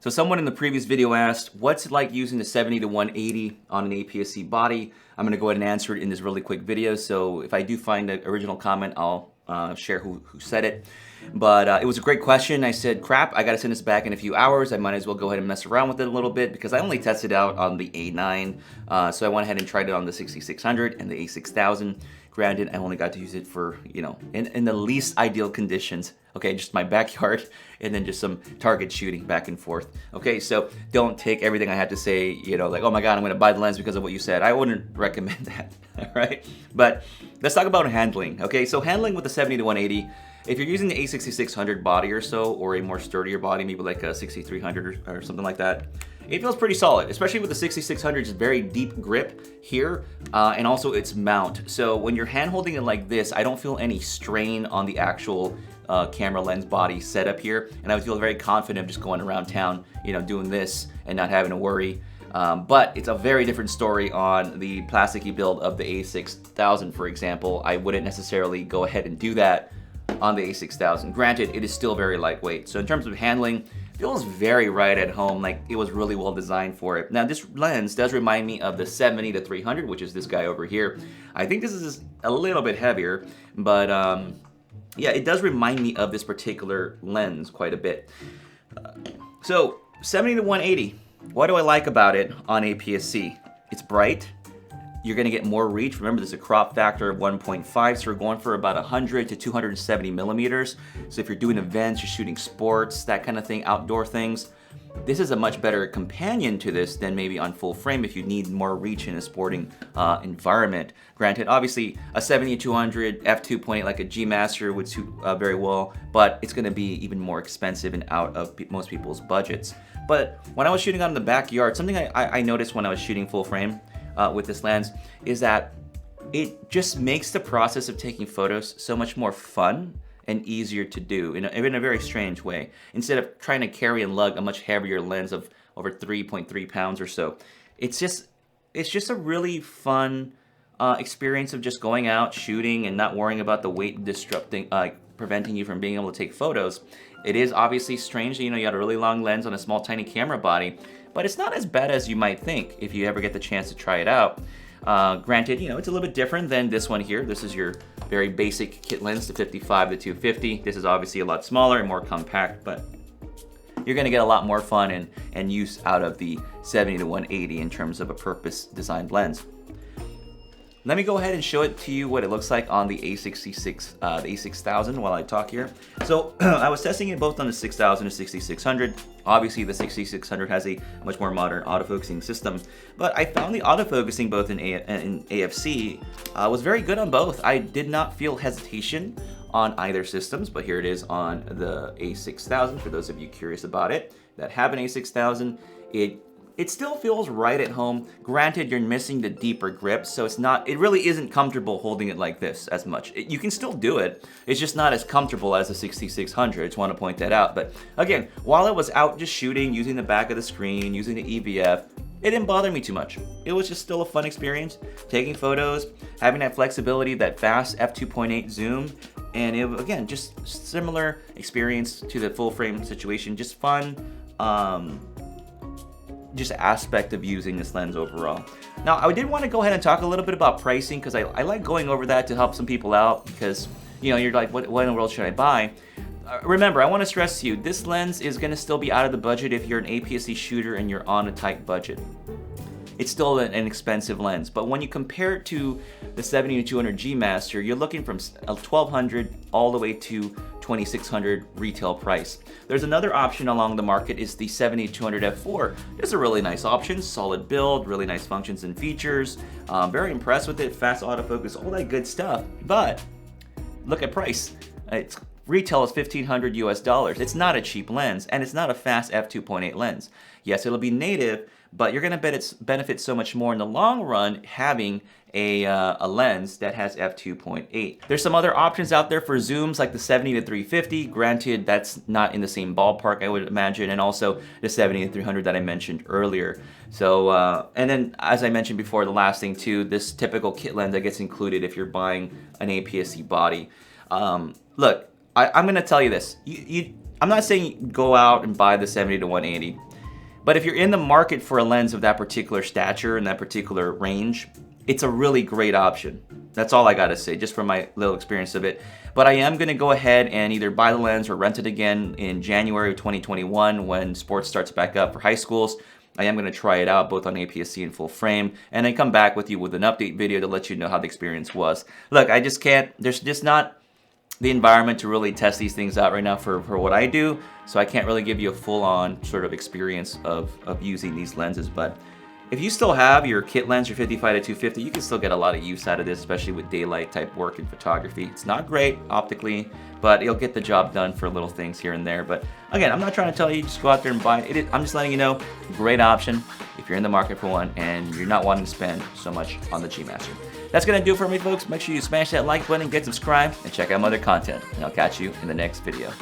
So someone in the previous video asked, what's it like using the 70 to 180 on an APS-C body? I'm gonna go ahead and answer it in this really quick video. So if I do find the original comment, I'll share who said it. But it was a great question. I said, crap, I gotta send this back in a few hours. I might as well go ahead and mess around with it a little bit because I only tested out on the A9. So I went ahead and tried it on the 6600 and the a6000. Granted, I only got to use it for, in the least ideal conditions. Okay, just my backyard and then just some target shooting back and forth. Okay, so don't take everything I had to say, like, oh my God, I'm gonna buy the lens because of what you said. I wouldn't recommend that, all right? But let's talk about handling. Okay, so handling with the 70 to 180, if you're using the a6600 body or so, or a more sturdier body, maybe like a 6300 or something like that, it feels pretty solid, especially with the 6600's very deep grip here, and also its mount. So when you're hand holding it like this, I don't feel any strain on the actual camera lens body setup here, and I would feel very confident just going around town, doing this and not having to worry. But it's a very different story on the plasticky build of the a6000, for example. I wouldn't necessarily go ahead and do that on the a6000. Granted, it is still very lightweight. So in terms of handling, it feels very right at home, like it was really well designed for it. Now this lens does remind me of the 70 to 300, which is this guy over here. I think this is a little bit heavier, but yeah, it does remind me of this particular lens quite a bit. So 70 to 180, what do I like about it on APS-C? It's bright. You're gonna get more reach. Remember, there's a crop factor of 1.5, so we're going for about 100 to 270 millimeters. So if you're doing events, you're shooting sports, that kind of thing, outdoor things, this is a much better companion to this than maybe on full frame if you need more reach in a sporting environment. Granted, obviously a 70-200 f2.8 like a G Master would suit very well, but it's gonna be even more expensive and out of most people's budgets. But when I was shooting out in the backyard, something I noticed when I was shooting full frame with this lens is that it just makes the process of taking photos so much more fun and easier to do in a very strange way. Instead of trying to carry and lug a much heavier lens of over 3.3 pounds or so, it's just a really fun experience of just going out, shooting, and not worrying about the weight disrupting, preventing you from being able to take photos. It is obviously strange that you got a really long lens on a small tiny camera body, but it's not as bad as you might think if you ever get the chance to try it out. Granted, it's a little bit different than this one here. This is your very basic kit lens, the 55 to 250. This is obviously a lot smaller and more compact, but you're gonna get a lot more fun and use out of the 70 to 180 in terms of a purpose-designed lens. Let me go ahead and show it to you what it looks like on the a66, the a6000 while I talk here. So I was testing it both on the 6000 and 6600. Obviously the 6600 has a much more modern autofocusing system, but I found the autofocusing both in AFC was very good on both. I did not feel hesitation on either systems, but here it is on the a6000 for those of you curious about it that have an a6000. It still feels right at home. Granted, you're missing the deeper grip, so it really isn't comfortable holding it like this as much. You can still do it, it's just not as comfortable as the 6600. I just want to point that out. But again, while I was out just shooting, using the back of the screen, using the EVF, it didn't bother me too much. It was just still a fun experience, taking photos, having that flexibility, that fast f2.8 zoom, and again, just similar experience to the full frame situation, just fun. Just aspect of using this lens overall. Now, I did want to go ahead and talk a little bit about pricing because I like going over that to help some people out because, you're like, what in the world should I buy? Remember, I want to stress to you, this lens is going to still be out of the budget if you're an APS-C shooter and you're on a tight budget. It's still an expensive lens, but when you compare it to the 70 to 200 G Master, you're looking from $1,200 all the way to $2,600 retail price. There's another option along the market is the 70 to 200 f4. It's a really nice option, solid build, really nice functions and features. Very impressed with it, fast autofocus, all that good stuff. But look at price. It's retail is $1,500 US. It's not a cheap lens, and it's not a fast f2.8 lens. Yes, it'll be native, but you're gonna benefit so much more in the long run having a lens that has f2.8. There's some other options out there for zooms like the 70 to 350. Granted, that's not in the same ballpark, I would imagine, and also the 70 to 300 that I mentioned earlier. So, and then as I mentioned before, the last thing too, this typical kit lens that gets included if you're buying an APS-C body. Look, I'm gonna tell you this. I'm not saying go out and buy the 70 to 180. But if you're in the market for a lens of that particular stature and that particular range, it's a really great option. That's all I gotta say, just from my little experience of it. But I am gonna go ahead and either buy the lens or rent it again in January of 2021 when sports starts back up for high schools. I am gonna try it out both on APS-C and full frame, and then come back with you with an update video to let you know how the experience was. Look, I just can't, there's just not the environment to really test these things out right now for what I do, so I can't really give you a full-on sort of experience of using these lenses. But if you still have your kit lens, your 55-250, you can still get a lot of use out of this, especially with daylight type work in photography. It's not great optically, but it'll get the job done for little things here and there. But again, I'm not trying to tell you just go out there and buy it. I'm just letting you know, great option if you're in the market for one and you're not wanting to spend so much on the G Master. That's gonna do it for me, folks. Make sure you smash that like button, get subscribed, and check out my other content. And I'll catch you in the next video.